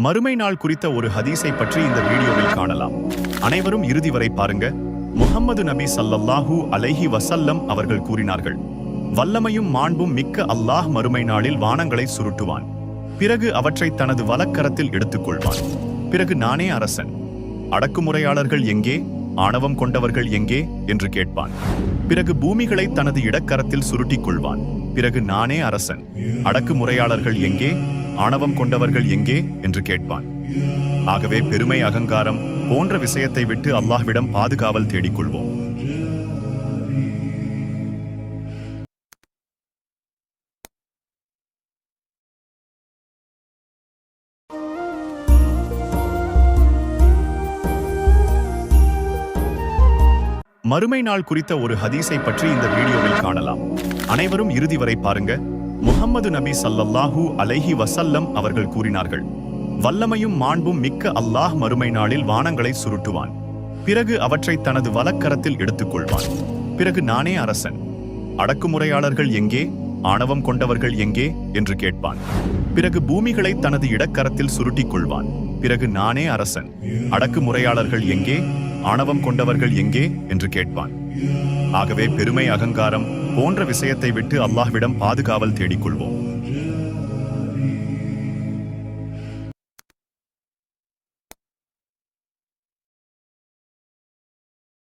மறுமை நாள் குறித்த ஒரு ஹதீஸை பற்றி இந்த வீடியோவில் காணலாம். அனைவரும் இறுதி வரை பாருங்க. முஹம்மது நபி ஸல்லல்லாஹு அலைஹி வஸல்லம் அவர்கள் கூறினார்கள், வல்லமையும் மாண்பும் மிக்க அல்லாஹ் மறுமை நாளில் வானங்களை சுருட்டுவான். பிறகு அவற்றை தனது வலக்கரத்தில் எடுத்துக்கொள்வான். பிறகு நானே அரசன், அடக்குமுறையாளர்கள் எங்கே, ஆணவம் கொண்டவர்கள் எங்கே என்று கேட்பான். பிறகு பூமிகளை தனது இடக்கரத்தில் சுருட்டிக் கொள்வான். பிறகு நானே அரசன், அடக்குமுறையாளர்கள் எங்கே, ஆணவம் கொண்டவர்கள் எங்கே என்று கேட்பான். ஆகவே பெருமை, அகங்காரம் போன்ற விஷயத்தை விட்டு அல்லாஹ்விடம் பாதுகாவல் தேடிக்கொள்வோம். மறுமை நாள் குறித்த ஒரு ஹதீஸை பற்றி இந்த வீடியோவில் காணலாம். அனைவரும் இறுதி வரை பாருங்க. முஹம்மது நபி ஸல்லல்லாஹு அலைஹி வஸல்லம் அவர்கள் கூறினார்கள், வல்லமையும் மாண்பும் மிக்க அல்லாஹ் மறுமை நாளில் வானங்களை சுருட்டுவான். பிறகு அவற்றை தனது வலக்கரத்தில் எடுத்துக்கொள்வான். பிறகு நானே அரசன், அடக்குமுறையாளர்கள் எங்கே, ஆணவம் கொண்டவர்கள் எங்கே என்று கேட்பான். பிறகு பூமிகளை தனது இடக்கரத்தில் சுருட்டிக் கொள்வான். பிறகு நானே அரசன், அடக்குமுறையாளர்கள் எங்கே, ஆணவம் கொண்டவர்கள் எங்கே என்று கேட்பான். ஆகவே பெருமை, அகங்காரம் போன்ற விஷயத்தை விட்டு அல்லாஹ்விடம் பாதுகாவல் தேடிக்கொள்வோம்.